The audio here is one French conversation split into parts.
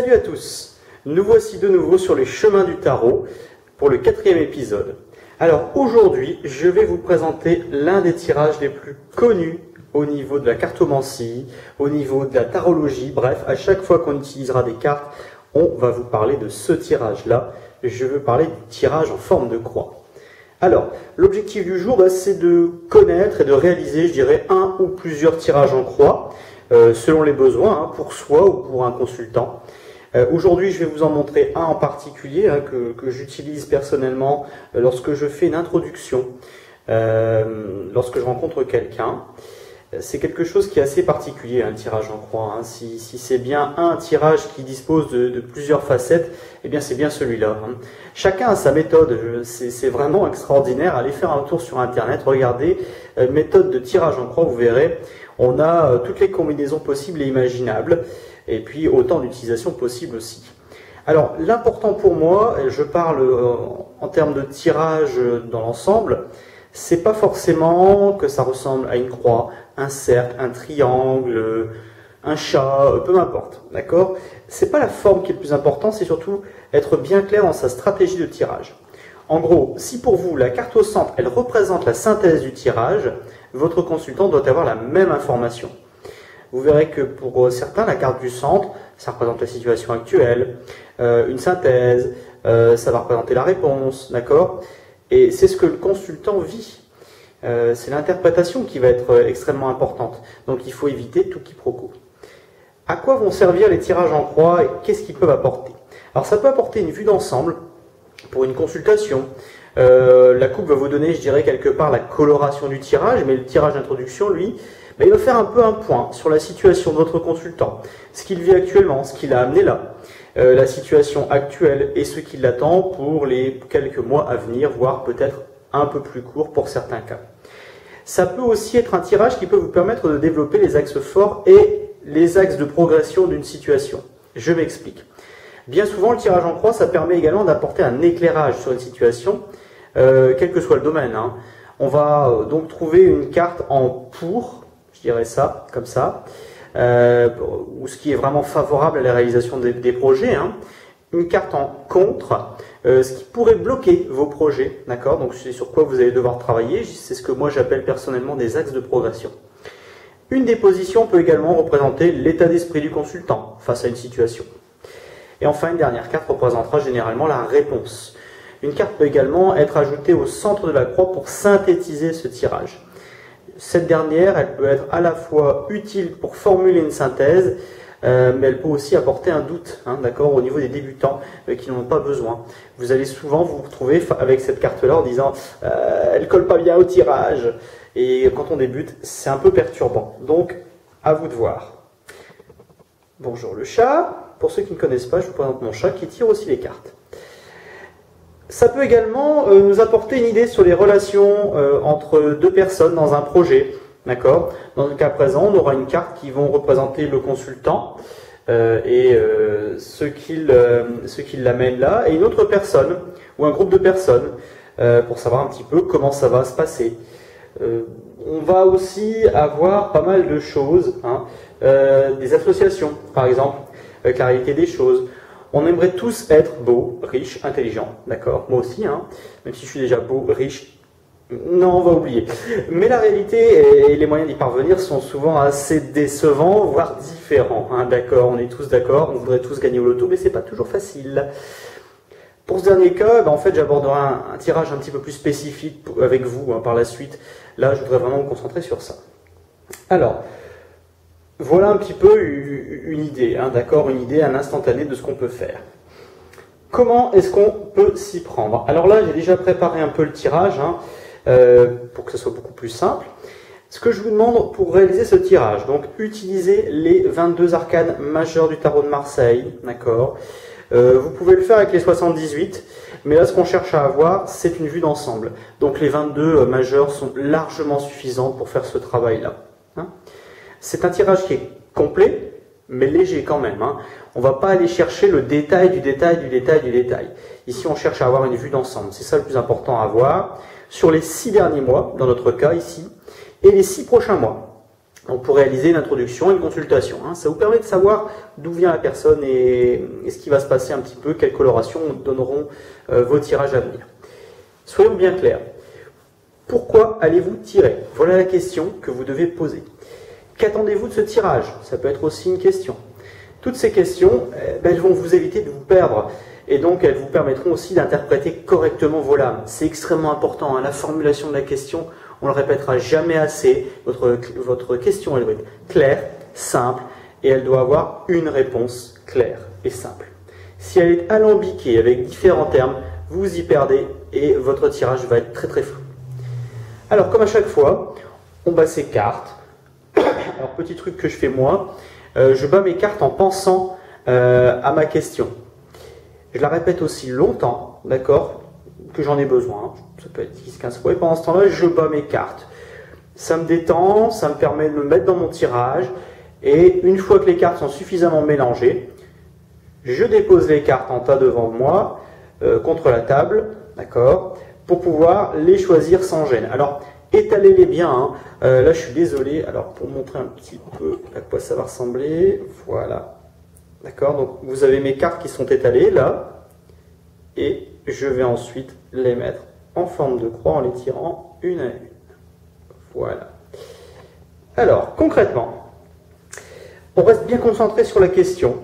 Salut à tous, nous voici de nouveau sur les chemins du tarot pour le 4e épisode. Alors aujourd'hui, je vais vous présenter l'un des tirages les plus connus au niveau de la cartomancie, au niveau de la tarologie, bref, à chaque fois qu'on utilisera des cartes, on va vous parler de ce tirage-là. Je veux parler du tirage en forme de croix. Alors, l'objectif du jour, c'est de connaître et de réaliser, je dirais, un ou plusieurs tirages en croix, selon les besoins, pour soi ou pour un consultant. Aujourd'hui, je vais vous en montrer un en particulier que j'utilise personnellement lorsque je fais une introduction, lorsque je rencontre quelqu'un. C'est quelque chose qui est assez particulier, un tirage en croix. Si c'est bien un tirage qui dispose de plusieurs facettes, eh bien c'est bien celui-là. Chacun a sa méthode, c'est vraiment extraordinaire. Allez faire un tour sur Internet, regardez, méthode de tirage en croix, vous verrez, on a toutes les combinaisons possibles et imaginables, et puis autant d'utilisations possibles aussi. Alors l'important pour moi, je parle en termes de tirage dans l'ensemble, c'est pas forcément que ça ressemble à une croix, un cercle, un triangle, un chat, peu m'importe, d'accord? C'est pas la forme qui est le plus important, c'est surtout être bien clair dans sa stratégie de tirage. En gros, si pour vous la carte au centre, elle représente la synthèse du tirage, votre consultant doit avoir la même information. Vous verrez que pour certains, la carte du centre, ça représente la situation actuelle, une synthèse, ça va représenter la réponse, d'accord? Et c'est ce que le consultant vit. C'est l'interprétation qui va être extrêmement importante. Donc il faut éviter tout quiproquo. À quoi vont servir les tirages en croix et qu'est-ce qu'ils peuvent apporter? Alors ça peut apporter une vue d'ensemble pour une consultation. La coupe va vous donner, je dirais, quelque part la coloration du tirage, mais le tirage d'introduction, lui, il va faire un peu un point sur la situation de votre consultant, ce qu'il vit actuellement, ce qu'il a amené là, la situation actuelle et ce qui l'attend pour les quelques mois à venir, voire peut-être un peu plus court pour certains cas. Ça peut aussi être un tirage qui peut vous permettre de développer les axes forts et les axes de progression d'une situation. Je m'explique. Bien souvent, le tirage en croix, ça permet également d'apporter un éclairage sur une situation, quel que soit le domaine. On va donc trouver une carte en pour, je dirais ça, comme ça, ou ce qui est vraiment favorable à la réalisation des projets, une carte en contre, ce qui pourrait bloquer vos projets, d'accord? Donc c'est sur quoi vous allez devoir travailler, c'est ce que moi j'appelle personnellement des axes de progression. Une des positions peut également représenter l'état d'esprit du consultant face à une situation. Et enfin, une dernière carte représentera généralement la réponse. Une carte peut également être ajoutée au centre de la croix pour synthétiser ce tirage. Cette dernière, elle peut être à la fois utile pour formuler une synthèse, mais elle peut aussi apporter un doute, d'accord, au niveau des débutants qui n'en ont pas besoin. Vous allez souvent vous retrouver avec cette carte-là en disant elle colle pas bien au tirage. Et quand on débute, c'est un peu perturbant. Donc, à vous de voir. Bonjour le chat. Pour ceux qui ne connaissent pas, je vous présente mon chat qui tire aussi les cartes. Ça peut également nous apporter une idée sur les relations entre deux personnes dans un projet. D'accord. Dans le cas présent, on aura une carte qui vont représenter le consultant et ce qui l'amène là, et une autre personne ou un groupe de personnes pour savoir un petit peu comment ça va se passer. On va aussi avoir pas mal de choses, des associations par exemple, avec la réalité des choses. On aimerait tous être beaux, riches, intelligents, d'accord? Moi aussi, même si je suis déjà beau, riche. Non, on va oublier. Mais la réalité et les moyens d'y parvenir sont souvent assez décevants, voire différents. D'accord, on est tous d'accord, on voudrait tous gagner au loto, mais c'est pas toujours facile. Pour ce dernier cas, en fait, j'aborderai un tirage un petit peu plus spécifique avec vous par la suite. Là, je voudrais vraiment me concentrer sur ça. Alors, voilà un petit peu une idée, d'accord, une idée, un instantané de ce qu'on peut faire. Comment est-ce qu'on peut s'y prendre? Alors là, j'ai déjà préparé un peu le tirage, pour que ce soit beaucoup plus simple. Ce que je vous demande pour réaliser ce tirage, donc utilisez les 22 arcanes majeures du tarot de Marseille, d'accord. Vous pouvez le faire avec les 78, mais là ce qu'on cherche à avoir, c'est une vue d'ensemble. Donc les 22 majeures sont largement suffisantes pour faire ce travail-là. C'est un tirage qui est complet, mais léger quand même. On ne va pas aller chercher le détail du détail du détail du détail. Ici, on cherche à avoir une vue d'ensemble. C'est ça le plus important à avoir sur les 6 derniers mois, dans notre cas ici, et les 6 prochains mois. Donc pour réaliser une introduction et une consultation. Hein. Ça vous permet de savoir d'où vient la personne et ce qui va se passer un petit peu, quelle coloration donneront vos tirages à venir. Soyons bien clairs. Pourquoi allez-vous tirer? Voilà la question que vous devez poser. Qu'attendez-vous de ce tirage? Ça peut être aussi une question. Toutes ces questions, elles vont vous éviter de vous perdre. Et donc elles vous permettront aussi d'interpréter correctement vos lames. C'est extrêmement important. Hein. La formulation de la question, on ne le répétera jamais assez. Votre question, elle doit être claire, simple, et elle doit avoir une réponse claire et simple. Si elle est alambiquée avec différents termes, vous y perdez et votre tirage va être très très flou. Alors, comme à chaque fois, on bat ses cartes. Alors, petit truc que je fais moi, je bats mes cartes en pensant à ma question. Je la répète aussi longtemps, d'accord, que j'en ai besoin. Ça peut être 10-15 fois. Et pendant ce temps-là, je bats mes cartes. Ça me détend, ça me permet de me mettre dans mon tirage. Et une fois que les cartes sont suffisamment mélangées, je dépose les cartes en tas devant moi, contre la table, d'accord, pour pouvoir les choisir sans gêne. Alors, étalez-les bien. Hein. Là, je suis désolé. Alors, pour montrer un petit peu à quoi ça va ressembler, voilà. D'accord, donc vous avez mes cartes qui sont étalées là, et je vais ensuite les mettre en forme de croix en les tirant une à une. Voilà. Alors, concrètement, on reste bien concentré sur la question,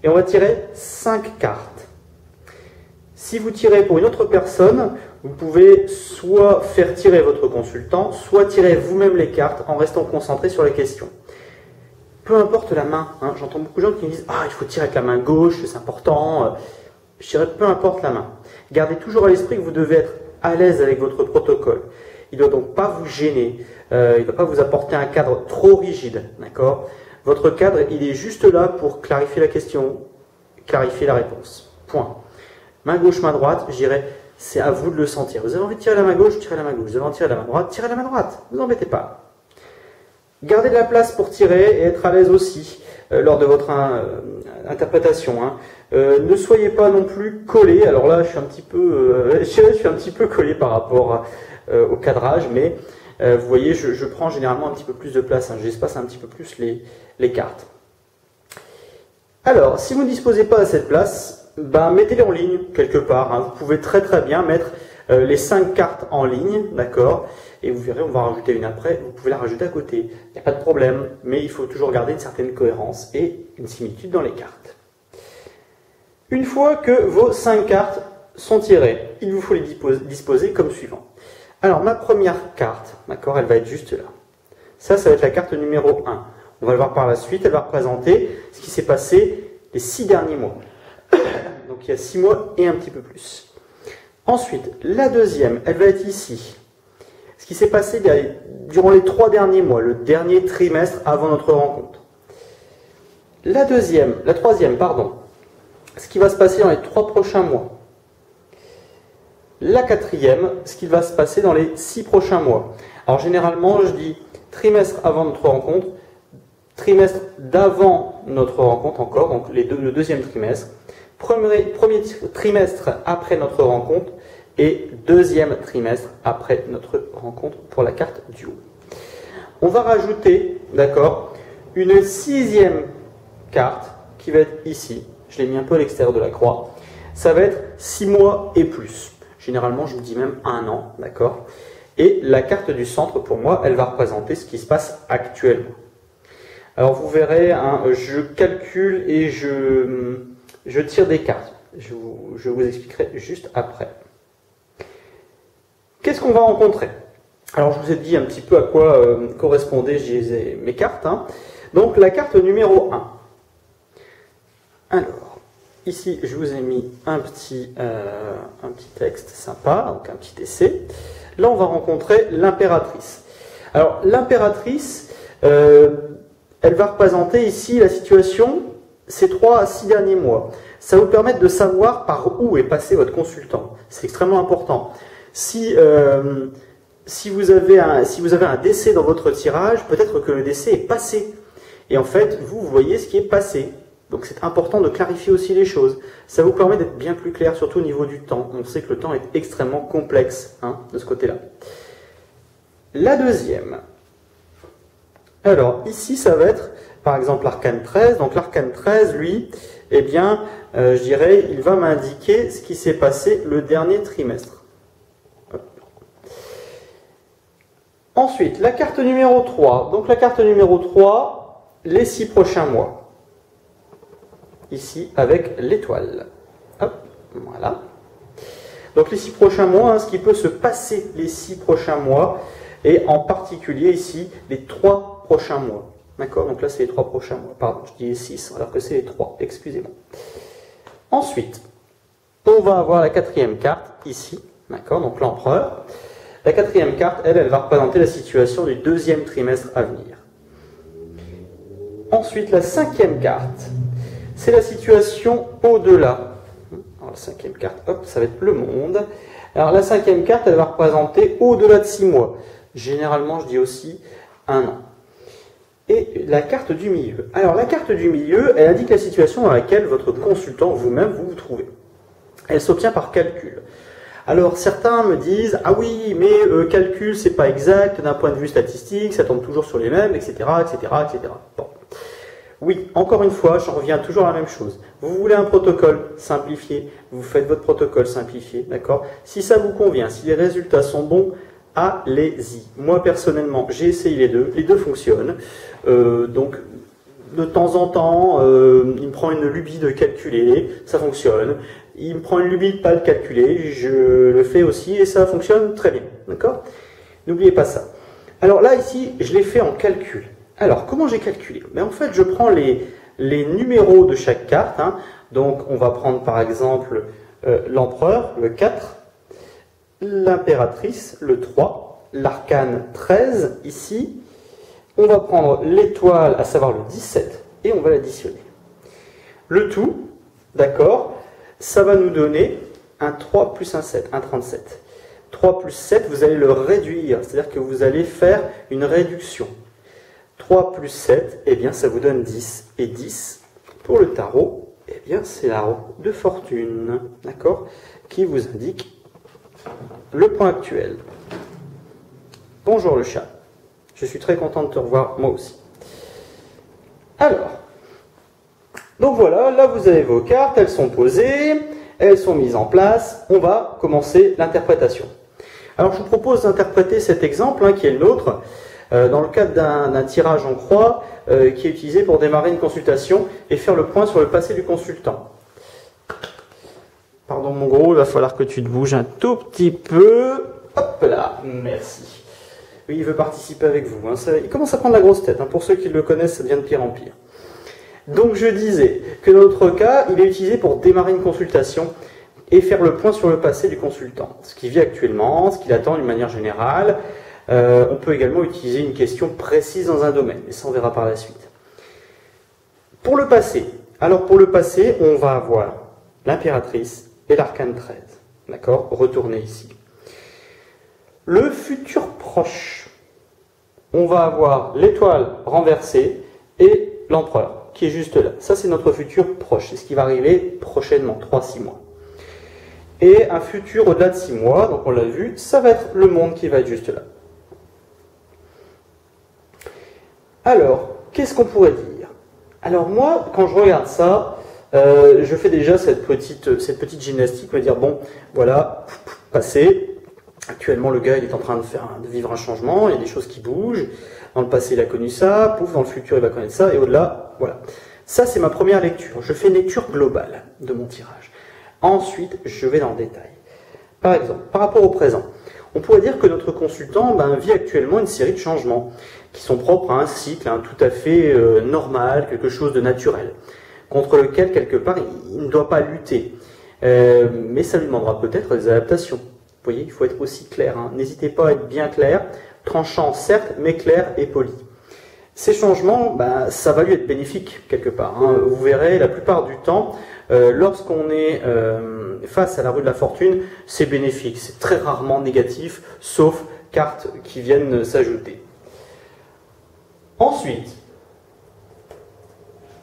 et on va tirer 5 cartes. Si vous tirez pour une autre personne, vous pouvez soit faire tirer votre consultant, soit tirer vous-même les cartes en restant concentré sur la question. Peu importe la main, hein. J'entends beaucoup de gens qui me disent « Ah, il faut tirer avec la main gauche, c'est important. » Je dirais peu importe la main. Gardez toujours à l'esprit que vous devez être à l'aise avec votre protocole. Il ne doit donc pas vous gêner, il ne doit pas vous apporter un cadre trop rigide. D'accord ? Votre cadre, il est juste là pour clarifier la question, clarifier la réponse. Point. Main gauche, main droite, je dirais, c'est à vous de le sentir. Vous avez envie de tirer la main gauche, tirez la main gauche. Vous avez envie de tirer la main droite, tirez la main droite. Ne vous embêtez pas. Gardez de la place pour tirer et être à l'aise aussi lors de votre interprétation. Hein. Ne soyez pas non plus collé. Alors là, je suis un petit peu collé par rapport au cadrage, mais vous voyez, je prends généralement un petit peu plus de place. Hein. J'espace un petit peu plus les cartes. Alors, si vous ne disposez pas de cette place, ben, mettez-les en ligne quelque part. Hein. Vous pouvez très bien mettre les 5 cartes en ligne, d'accord ? Et vous verrez, on va en rajouter une après, vous pouvez la rajouter à côté. Il n'y a pas de problème, mais il faut toujours garder une certaine cohérence et une similitude dans les cartes. Une fois que vos 5 cartes sont tirées, il vous faut les disposer comme suivant. Alors, ma première carte, d'accord, elle va être juste là. Ça va être la carte numéro 1. On va le voir par la suite, elle va représenter ce qui s'est passé les 6 derniers mois. Donc, il y a 6 mois et un petit peu plus. Ensuite, la deuxième, elle va être ici. Ce qui s'est passé durant les 3 derniers mois, le dernier trimestre avant notre rencontre. La troisième, ce qui va se passer dans les 3 prochains mois. La quatrième, ce qui va se passer dans les 6 prochains mois. Alors généralement, je dis trimestre avant notre rencontre, trimestre d'avant notre rencontre encore, donc le deuxième trimestre, premier trimestre après notre rencontre, et deuxième trimestre après notre rencontre pour la carte du haut. On va rajouter, d'accord, une 6e carte qui va être ici. Je l'ai mis un peu à l'extérieur de la croix. Ça va être 6 mois et plus. Généralement, je vous dis même 1 an, d'accord. Et la carte du centre, pour moi, elle va représenter ce qui se passe actuellement. Alors, vous verrez, hein, je calcule et je tire des cartes. Je vous expliquerai juste après. Qu'est-ce qu'on va rencontrer? Alors, je vous ai dit un petit peu à quoi correspondaient mes cartes. Hein. Donc, la carte numéro 1. Alors, ici, je vous ai mis un petit texte sympa, donc un petit essai. Là, on va rencontrer l'impératrice. Alors, l'impératrice, elle va représenter ici la situation ces 3 à 6 derniers mois. Ça va vous permettre de savoir par où est passé votre consultant. C'est extrêmement important. Si vous avez un décès dans votre tirage, peut-être que le décès est passé. Et en fait, vous voyez ce qui est passé. Donc c'est important de clarifier aussi les choses. Ça vous permet d'être bien plus clair, surtout au niveau du temps. On sait que le temps est extrêmement complexe, hein, de ce côté-là. La deuxième, Alors, ici, ça va être, par exemple, l'arcane 13. Donc, l'arcane 13, lui, eh bien, je dirais, il va m'indiquer ce qui s'est passé le dernier trimestre. Hop. Ensuite, la carte numéro 3. Donc, la carte numéro 3, les 6 prochains mois. Ici, avec l'étoile. Hop, voilà. Donc, les 6 prochains mois, hein, ce qui peut se passer les 6 prochains mois, et en particulier ici, les 3 prochains mois. D'accord? Donc là, c'est les 3 prochains mois. Pardon, je dis les 6, alors que c'est les 3. Excusez-moi. Ensuite, on va avoir la 4e carte, ici. D'accord? Donc l'empereur. La 4e carte, elle va représenter la situation du 2e trimestre à venir. Ensuite, la 5e carte, c'est la situation au-delà. Alors, la 5e carte, hop, ça va être le monde. Alors, la 5e carte, elle va représenter au-delà de 6 mois. Généralement, je dis aussi 1 an. Et la carte du milieu. Alors, la carte du milieu, elle indique la situation dans laquelle votre consultant, vous-même, vous trouvez. Elle s'obtient par calcul. Alors, certains me disent, ah oui, mais calcul, c'est pas exact d'un point de vue statistique, ça tombe toujours sur les mêmes, etc., etc., etc. Bon. Oui, encore une fois, j'en reviens toujours à la même chose. Vous voulez un protocole simplifié, vous faites votre protocole simplifié, d'accord? Si ça vous convient, si les résultats sont bons, allez-y. Moi, personnellement, j'ai essayé les deux fonctionnent. Donc, de temps en temps, il me prend une lubie de calculer, ça fonctionne. Il me prend une lubie de pas le calculer, je le fais aussi et ça fonctionne très bien, d'accord? N'oubliez pas ça. Alors là, ici, je l'ai fait en calcul. Alors, comment j'ai calculé? En fait, je prends les numéros de chaque carte. Hein. Donc, on va prendre par exemple l'empereur, le 4, l'impératrice, le 3, l'arcane 13, ici. On va prendre l'étoile, à savoir le 17, et on va l'additionner. Le tout, d'accord, ça va nous donner un 3 plus un 7, un 37. 3 plus 7, vous allez le réduire, c'est-à-dire que vous allez faire une réduction. 3 plus 7, eh bien, ça vous donne 10. Et 10, pour le tarot, eh bien, c'est la roue de fortune, d'accord, qui vous indique le point actuel. Bonjour le chat. Je suis très content de te revoir, moi aussi. Alors, donc voilà, là vous avez vos cartes, elles sont posées, elles sont mises en place. On va commencer l'interprétation. Alors, je vous propose d'interpréter cet exemple, hein, qui est le nôtre, dans le cadre d'un tirage en croix qui est utilisé pour démarrer une consultation et faire le point sur le passé du consultant. Pardon mon gros, il va falloir que tu te bouges un tout petit peu. Hop là, merci. Oui, il veut participer avec vous. Hein. Il commence à prendre la grosse tête. Hein. Pour ceux qui le connaissent, ça devient de pire en pire. Donc je disais que dans notre cas, il est utilisé pour démarrer une consultation et faire le point sur le passé du consultant. Ce qu'il vit actuellement, ce qu'il attend d'une manière générale. On peut également utiliser une question précise dans un domaine, mais ça on verra par la suite. Pour le passé, alors pour le passé, on va avoir l'impératrice et l'arcane 13. D'accord? Retournez ici. Le futur proche, on va avoir l'étoile renversée et l'empereur, qui est juste là. Ça, c'est notre futur proche. C'est ce qui va arriver prochainement, 3-6 mois. Et un futur au-delà de 6 mois, donc on l'a vu, ça va être le monde qui va être juste là. Alors, qu'est-ce qu'on pourrait dire? Alors moi, quand je regarde ça, je fais déjà cette petite gymnastique, me dire, bon, voilà, passé. Actuellement, le gars, il est en train de vivre un changement, il y a des choses qui bougent. Dans le passé, il a connu ça, pouf, dans le futur, il va connaître ça, et au-delà, voilà. Ça, c'est ma première lecture. Je fais une lecture globale de mon tirage. Ensuite, je vais dans le détail. Par exemple, par rapport au présent, on pourrait dire que notre consultant vit actuellement une série de changements qui sont propres à un cycle tout à fait normal, quelque chose de naturel, contre lequel, quelque part, il ne doit pas lutter. Mais ça lui demandera peut-être des adaptations. Vous voyez, il faut être aussi clair. Hein. N'hésitez pas à être bien clair, tranchant certes, mais clair et poli. Ces changements, ça va lui être bénéfique quelque part. Hein. Vous verrez, la plupart du temps, lorsqu'on est face à la rue de la fortune, c'est bénéfique. C'est très rarement négatif, sauf cartes qui viennent s'ajouter. Ensuite,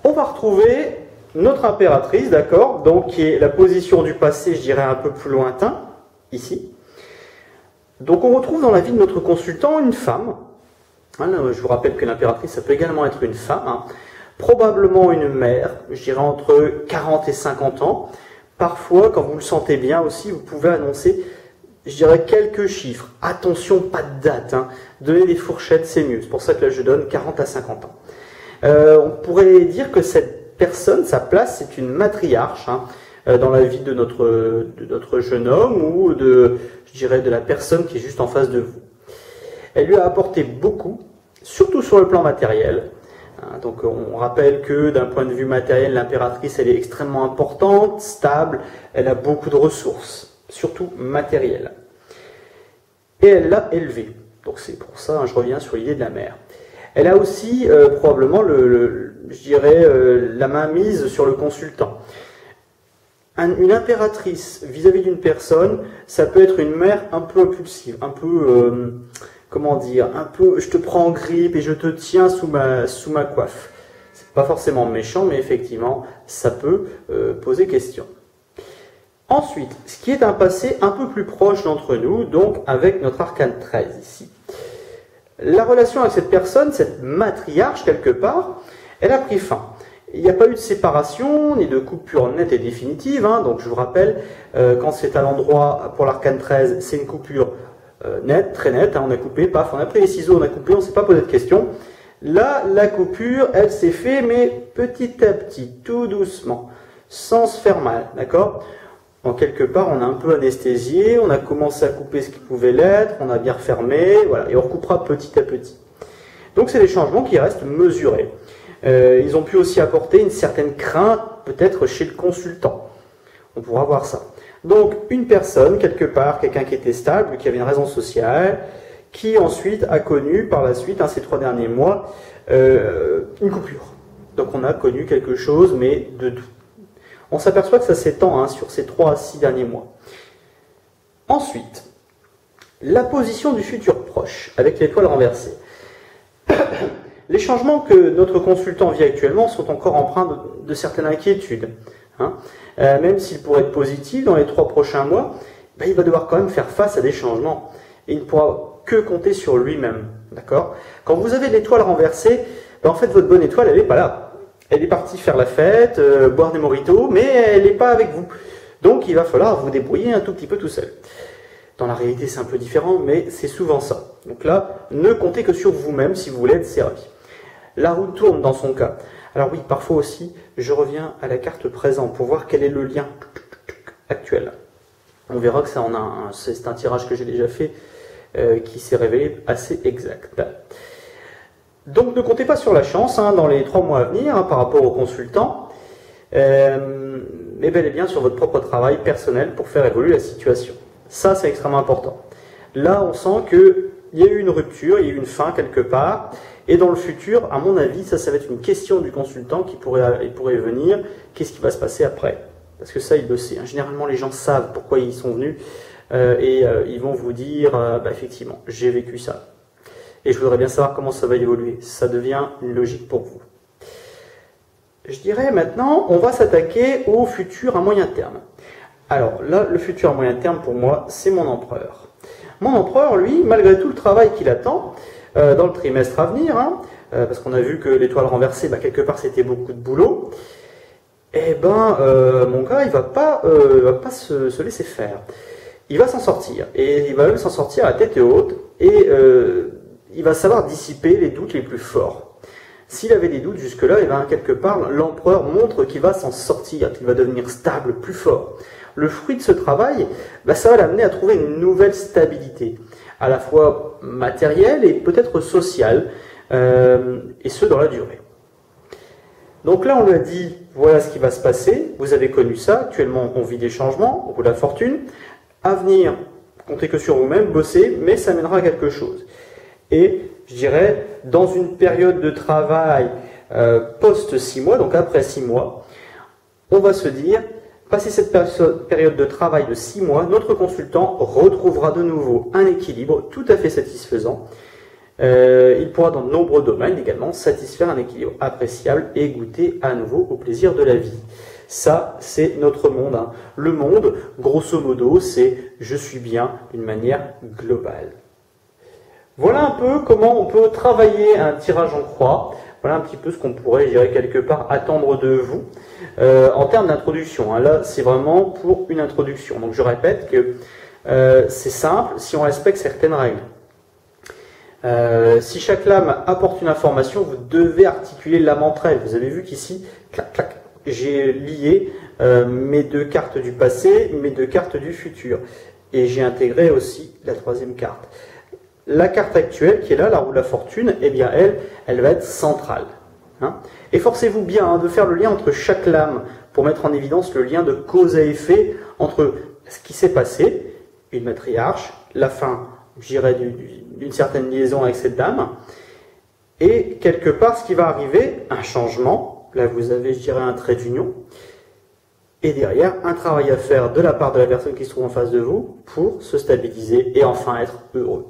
on va retrouver notre impératrice, d'accord, donc qui est la position du passé, je dirais un peu plus lointain, ici. Donc on retrouve dans la vie de notre consultant une femme Je vous rappelle que l'impératrice, ça peut également être une femme, hein. Probablement une mère, je dirais entre 40 et 50 ans. Parfois, quand vous le sentez bien aussi, vous pouvez annoncer, je dirais, quelques chiffres. Attention, pas de date, hein. Donner des fourchettes, c'est mieux. C'est pour ça que là, je donne 40 à 50 ans. On pourrait dire que cette personne, sa place, c'est une matriarche, hein, dans la vie de notre jeune homme ou je dirais, de la personne qui est juste en face de vous. Elle lui a apporté beaucoup, surtout sur le plan matériel. Donc on rappelle que d'un point de vue matériel, l'impératrice, elle est extrêmement importante, stable, elle a beaucoup de ressources, surtout matérielles. Et elle l'a élevée. Donc c'est pour ça, hein, je reviens sur l'idée de la mère. Elle a aussi probablement, je dirais, la main mise sur le consultant. Une impératrice vis-à-vis d'une personne, ça peut être une mère un peu impulsive, un peu... comment dire, un peu, je te prends en grippe et je te tiens sous ma coiffe. C'est pas forcément méchant, mais effectivement, ça peut poser question. Ensuite, ce qui est un passé un peu plus proche d'entre nous, donc avec notre arcane 13 ici. La relation avec cette personne, cette matriarche quelque part, elle a pris fin. Il n'y a pas eu de séparation, ni de coupure nette et définitive, hein, donc je vous rappelle, quand c'est à l'endroit pour l'arcane 13, c'est une coupure nette, très nette, hein, on a coupé, paf, on a pris les ciseaux, on a coupé, on ne s'est pas posé de questions. Là, la coupure, elle s'est faite, mais petit à petit, tout doucement, sans se faire mal, d'accord? En quelque part, on a un peu anesthésié, on a commencé à couper ce qui pouvait l'être, on a bien refermé, voilà, et on recoupera petit à petit. Donc c'est des changements qui restent mesurés. Ils ont pu aussi apporter une certaine crainte, peut-être chez le consultant. On pourra voir ça. Donc, une personne, quelque part, quelqu'un qui était stable, qui avait une raison sociale, qui ensuite a connu, par la suite, hein, ces 3 derniers mois, une coupure. Donc, on a connu quelque chose, mais de doux. On s'aperçoit que ça s'étend, hein, sur ces 3 à 6 derniers mois. Ensuite, la position du futur proche, avec l'étoile renversée. Les changements que notre consultant vit actuellement sont encore empreints de certaines inquiétudes. Hein. Même s'il pourrait être positif dans les 3 prochains mois, ben, il va devoir quand même faire face à des changements. Et il ne pourra que compter sur lui-même. D'accord ? Quand vous avez l'étoile renversée, ben, en fait, votre bonne étoile, elle n'est pas là. Elle est partie faire la fête, boire des mojitos, mais elle n'est pas avec vous. Donc, il va falloir vous débrouiller un tout petit peu tout seul. Dans la réalité, c'est un peu différent, mais c'est souvent ça. Donc là, ne comptez que sur vous-même si vous voulez être servi. La roue tourne dans son cas. Alors oui, parfois aussi, je reviens à la carte présent pour voir quel est le lien actuel. On verra que ça en a c'est un tirage que j'ai déjà fait qui s'est révélé assez exact. Donc ne comptez pas sur la chance hein, dans les 3 mois à venir hein, par rapport aux consultants, mais bel et bien sur votre propre travail personnel pour faire évoluer la situation. Ça, c'est extrêmement important. Là, on sent qu'il y a eu une rupture, il y a eu une fin quelque part. Et dans le futur, à mon avis, ça va être une question du consultant qui pourrait venir. Qu'est-ce qui va se passer après? Parce que ça, il le sait. Hein. Généralement, les gens savent pourquoi ils sont venus et ils vont vous dire, bah, effectivement, j'ai vécu ça. Et je voudrais bien savoir comment ça va évoluer. Ça devient une logique pour vous. Je dirais maintenant, on va s'attaquer au futur à moyen terme. Alors là, le futur à moyen terme, pour moi, c'est mon empereur. Mon empereur, lui, malgré tout le travail qu'il attend, dans le trimestre à venir, hein, parce qu'on a vu que l'étoile renversée, bah, quelque part c'était beaucoup de boulot, et ben mon gars il va pas se laisser faire. Il va s'en sortir, et il va même s'en sortir à tête haute, et il va savoir dissiper les doutes les plus forts. S'il avait des doutes jusque-là, et ben quelque part l'empereur montre qu'il va s'en sortir, qu'il va devenir stable, plus fort. Le fruit de ce travail, bah, ça va l'amener à trouver une nouvelle stabilité, à la fois matérielle et peut-être sociale, et ce dans la durée. Donc là, on lui a dit, voilà ce qui va se passer, vous avez connu ça, actuellement on vit des changements, au bout de la fortune, à venir, comptez que sur vous-même, bossez, mais ça mènera à quelque chose. Et, je dirais, dans une période de travail post 6 mois, donc après 6 mois, on va se dire, passé cette période de travail de 6 mois, notre consultant retrouvera de nouveau un équilibre tout à fait satisfaisant. Il pourra dans de nombreux domaines également satisfaire un équilibre appréciable et goûter à nouveau au plaisir de la vie. Ça, c'est notre monde. Hein. Le monde, grosso modo, c'est « je suis bien » d'une manière globale. Voilà un peu comment on peut travailler un tirage en croix. Voilà un petit peu ce qu'on pourrait, je dirais, quelque part attendre de vous en termes d'introduction. Hein. Là, c'est vraiment pour une introduction. Donc je répète que c'est simple si on respecte certaines règles. Si chaque lame apporte une information, vous devez articuler lame entre elles. Vous avez vu qu'ici, clac, clac, j'ai lié mes deux cartes du passé, mes deux cartes du futur. Et j'ai intégré aussi la troisième carte. La carte actuelle qui est là, la roue de la fortune, eh bien elle va être centrale. Hein. Et forcez-vous bien hein, de faire le lien entre chaque lame pour mettre en évidence le lien de cause à effet entre ce qui s'est passé, une matriarche, la fin, je dirais, d'une certaine liaison avec cette dame, et quelque part ce qui va arriver, un changement, là vous avez, je dirais, un trait d'union, et derrière, un travail à faire de la part de la personne qui se trouve en face de vous pour se stabiliser et enfin être heureux.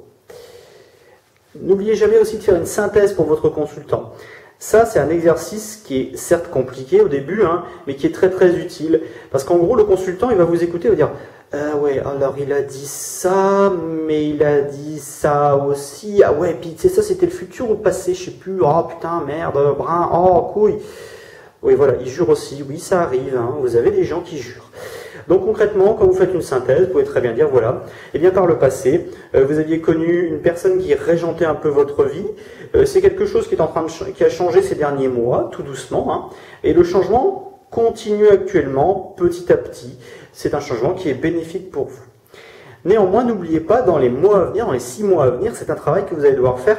N'oubliez jamais aussi de faire une synthèse pour votre consultant. Ça, c'est un exercice qui est certes compliqué au début, hein, mais qui est très très utile. Parce qu'en gros, le consultant, il va vous écouter et va dire « Ah ouais, alors il a dit ça, mais il a dit ça aussi. Ah ouais, puis tu sais, ça c'était le futur ou le passé, je sais plus. Oh putain, merde, brun, oh couille. » Oui, voilà, il jure aussi. Oui, ça arrive, hein, vous avez des gens qui jurent. Donc concrètement, quand vous faites une synthèse, vous pouvez très bien dire, voilà, eh bien par le passé, vous aviez connu une personne qui régentait un peu votre vie, c'est quelque chose qui est en train de qui a changé ces derniers mois, tout doucement, hein, et le changement continue actuellement, petit à petit. C'est un changement qui est bénéfique pour vous. Néanmoins, n'oubliez pas, dans les mois à venir, dans les 6 mois à venir, c'est un travail que vous allez devoir faire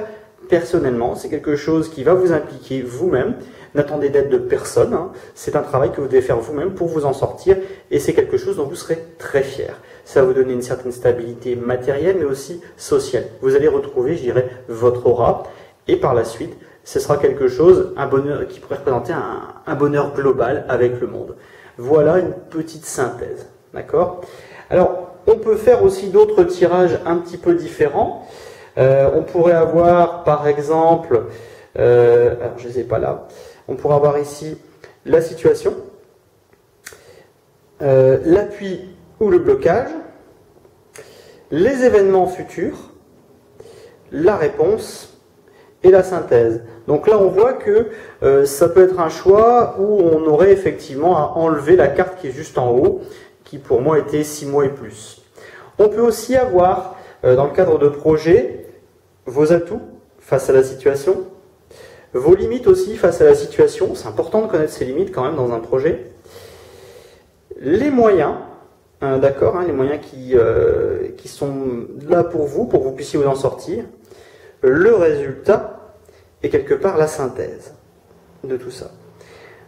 personnellement, c'est quelque chose qui va vous impliquer vous-même. N'attendez d'aide de personne, hein. C'est un travail que vous devez faire vous-même pour vous en sortir et c'est quelque chose dont vous serez très fier. Ça va vous donner une certaine stabilité matérielle mais aussi sociale. Vous allez retrouver, je dirais, votre aura et par la suite, ce sera quelque chose, un bonheur qui pourrait représenter un bonheur global avec le monde. Voilà une petite synthèse, d'accord? Alors, on peut faire aussi d'autres tirages un petit peu différents. On pourrait avoir, par exemple, alors je ne les ai pas là, on pourrait avoir ici la situation, l'appui ou le blocage, les événements futurs, la réponse et la synthèse. Donc là on voit que ça peut être un choix où on aurait effectivement à enlever la carte qui est juste en haut, qui pour moi était 6 mois et plus. On peut aussi avoir, dans le cadre de projets, vos atouts face à la situation, vos limites aussi face à la situation, c'est important de connaître ses limites quand même dans un projet. Les moyens, d'accord, hein, les moyens qui sont là pour que vous puissiez vous en sortir. Le résultat et quelque part la synthèse de tout ça.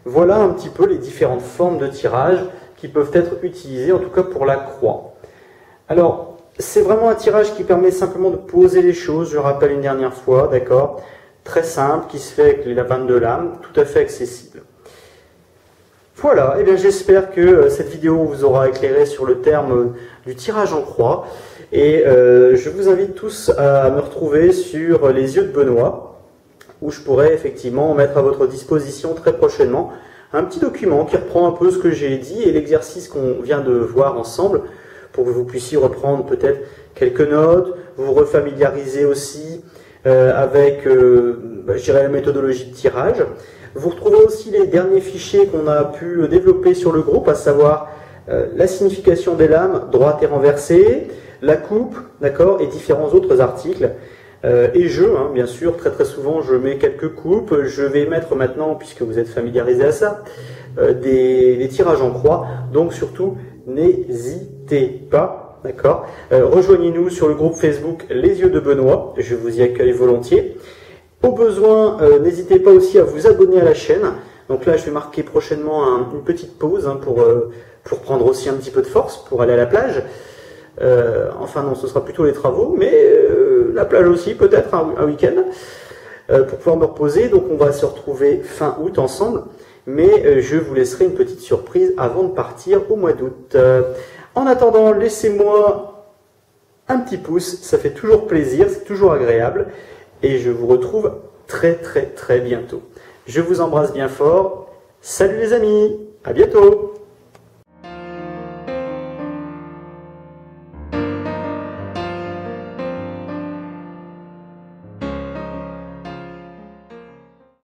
Voilà un petit peu les différentes formes de tirage qui peuvent être utilisées, en tout cas pour la croix. Alors, c'est vraiment un tirage qui permet simplement de poser les choses, je le rappelle une dernière fois, d'accord ? Très simple, qui se fait avec les 22 lames, tout à fait accessible. Voilà, et bien j'espère que cette vidéo vous aura éclairé sur le terme du tirage en croix. Et je vous invite tous à me retrouver sur Les Yeux de Benoît, où je pourrai effectivement mettre à votre disposition très prochainement un petit document qui reprend un peu ce que j'ai dit et l'exercice qu'on vient de voir ensemble, pour que vous puissiez reprendre peut-être quelques notes, vous refamiliariser aussi avec, je dirais, la méthodologie de tirage. Vous retrouvez aussi les derniers fichiers qu'on a pu développer sur le groupe, à savoir la signification des lames, droite et renversée, la coupe, d'accord, et différents autres articles. Et hein, bien sûr, très très souvent je mets quelques coupes. Je vais mettre maintenant, puisque vous êtes familiarisé à ça, des tirages en croix. Donc surtout, n'hésitez pas. D'accord. Rejoignez-nous sur le groupe Facebook Les Yeux de Benoît, je vous y accueille volontiers. Au besoin, n'hésitez pas aussi à vous abonner à la chaîne. Donc là, je vais marquer prochainement une petite pause hein, pour prendre aussi un petit peu de force, pour aller à la plage. Enfin non, ce sera plutôt les travaux, mais la plage aussi, peut-être un week-end, pour pouvoir me reposer. Donc on va se retrouver fin août ensemble, mais je vous laisserai une petite surprise avant de partir au mois d'août. En attendant, laissez-moi un petit pouce, ça fait toujours plaisir, c'est toujours agréable, et je vous retrouve très très très bientôt. Je vous embrasse bien fort, salut les amis, à bientôt.